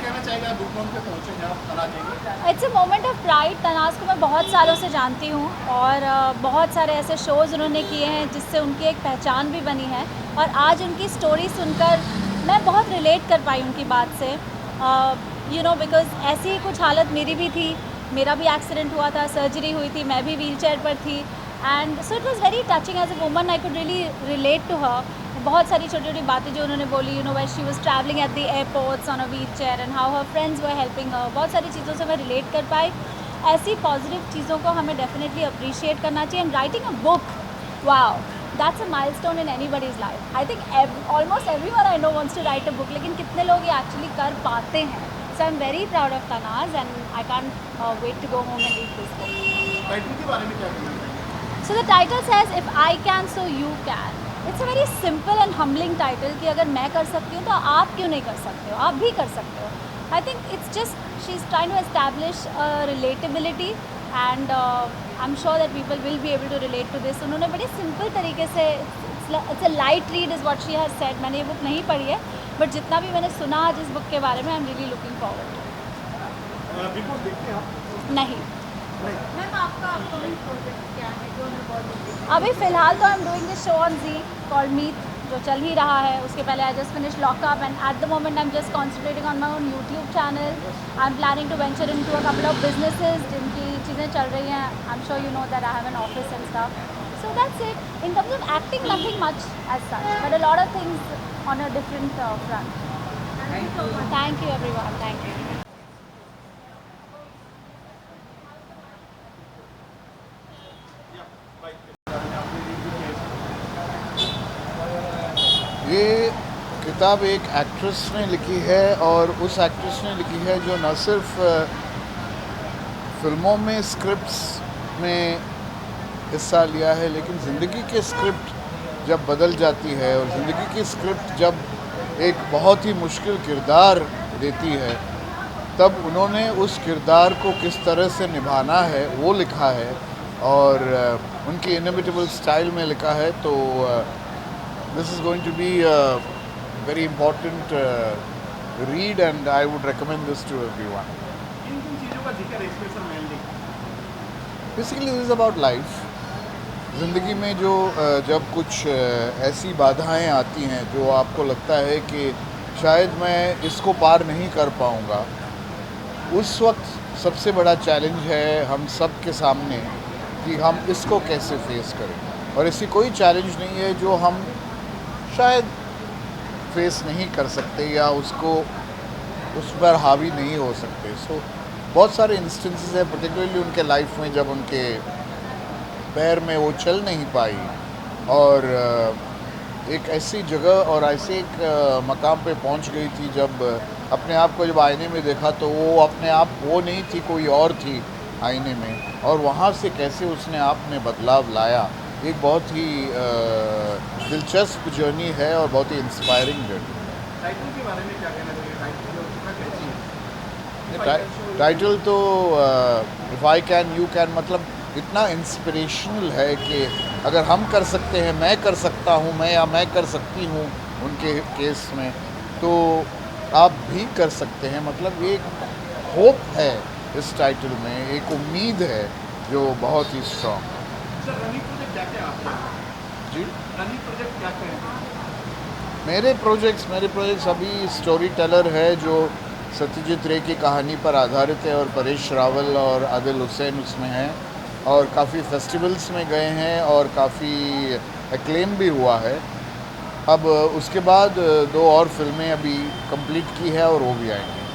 कहना चाहेगा book launch पे पहुँचे हैं आप Tanaz ji? It's a moment of pride. Tanaz को मैं बहुत सालों से जानती हूँ और बहुत सारे ऐसे शोज़ उन्होंने किए हैं जिससे उनकी एक पहचान भी बनी है, और आज उनकी स्टोरी सुनकर मैं बहुत रिलेट कर पाई उनकी बात से। बिकॉज़ ऐसी ही कुछ हालत मेरी भी थी। मेरा भी एक्सीडेंट हुआ था, सर्जरी हुई थी, मैं भी व्हीलचेयर पर थी, and so it was very touching as a woman. I could really relate to her. बहुत सारी छोटी छोटी बातें जो उन्होंने बोली, when she was travelling at the airports on a wheelchair and how her friends were helping her, बहुत सारी चीज़ों से मैं रिलेट कर पाई। ऐसी पॉजिटिव चीज़ों को हमें डेफिनेटली अप्रिशिएट करना चाहिए। And writing a book, wow, that's a milestone in anybody's life. I think almost everyone I know wants to write a book, लेकिन कितने लोग ये एक्चुअली कर पाते हैं। So I am very proud of Tanaz and I can't wait to go home and read this book. Title के बारे में क्या कहना चाहेंगे? So the title says if I can so you can. It's a very simple and humbling title कि अगर मैं कर सकती हूँ तो आप क्यों नहीं कर सकते हो, आप भी कर सकते हो। I think it's just she's trying to establish a relatability and I'm sure that people will be able to relate to this. उन्होंने बड़े simple तरीके से it's a light read is what she has said. मैंने ये book नहीं पढ़ी है, but जितना भी मैंने सुना आज इस book के बारे में, I'm really looking forward to big boss देखते हैं आप? नहीं। मैम आपका अपकमिंग प्रोजेक्ट क्या है जो हमें बॉलीवुड? अभी फ़िलहाल तो I am doing this show on Zee called Meet, जो चल ही रहा है। उसके पहले I just finish lockup and at the moment I am just concentrating on my own YouTube channel. I am planning to venture into a couple of businesses जिनकी चीज़ें चल रही हैं। I am sure you know that I have an office and stuff, so that's it. In terms of acting nothing much as such, but a lot of things on a different front. Thank you everyone, thank you. ये किताब एक actress ने लिखी है, और उस actress ने लिखी है जो न सिर्फ फिल्मों में स्क्रिप्ट्स में हिस्सा लिया है, लेकिन ज़िंदगी के स्क्रिप्ट जब बदल जाती है और ज़िंदगी की स्क्रिप्ट जब एक बहुत ही मुश्किल किरदार देती है, तब उन्होंने उस किरदार को किस तरह से निभाना है वो लिखा है, और उनकी इनएविटेबल स्टाइल में लिखा है। तो this is going to be a very important read, and I would recommend this to everyone. किन किन चीज़ों का जिक्र है इसमें sir mainly? Basically this is about life. ज़िंदगी में जो जब कुछ ऐसी बाधाएं आती हैं जो आपको लगता है कि शायद मैं इसको पार नहीं कर पाऊंगा, उस वक्त सबसे बड़ा चैलेंज है हम सब के सामने कि हम इसको कैसे फेस करें। और ऐसी कोई चैलेंज नहीं है जो हम शायद फेस नहीं कर सकते या उसको उस पर हावी नहीं हो सकते। सो बहुत सारे इंस्टेंसेस हैं, पर्टिकुलरली उनके लाइफ में, जब उनके पैर में वो चल नहीं पाई और एक ऐसी जगह और ऐसे एक मकाम पे पहुंच गई थी जब अपने आप को जब आईने में देखा तो वो अपने आप वो नहीं थी, कोई और थी आईने में, और वहाँ से कैसे उसने आप में बदलाव लाया। एक बहुत ही दिलचस्प जर्नी है और बहुत ही इंस्पायरिंग जर्नी। टाइटल के बारे में क्या कहना चाहिए? टाइटल जो कितना कैची है? टाइटल तो if I can you can, मतलब इतना इंस्पिरेशनल है कि अगर हम कर सकते हैं, मैं कर सकता हूँ, मैं कर सकती हूँ उनके केस में, तो आप भी कर सकते हैं। मतलब एक होप है इस टाइटल में, एक उम्मीद है जो बहुत ही स्ट्रॉन्ग। सर रनिंग प्रोजेक्ट क्या क्या आपके? जी, रनिंग प्रोजेक्ट क्या क्या है? मेरे प्रोजेक्ट्स अभी स्टोरी टेलर है जो सत्यजीत रे की कहानी पर आधारित है, और परेश रावल और आदिल हुसैन उसमें हैं, और काफ़ी फेस्टिवल्स में गए हैं और काफ़ी एक्लेम भी हुआ है। अब उसके बाद 2 और फिल्में अभी कंप्लीट की है और वो भी आएंगी।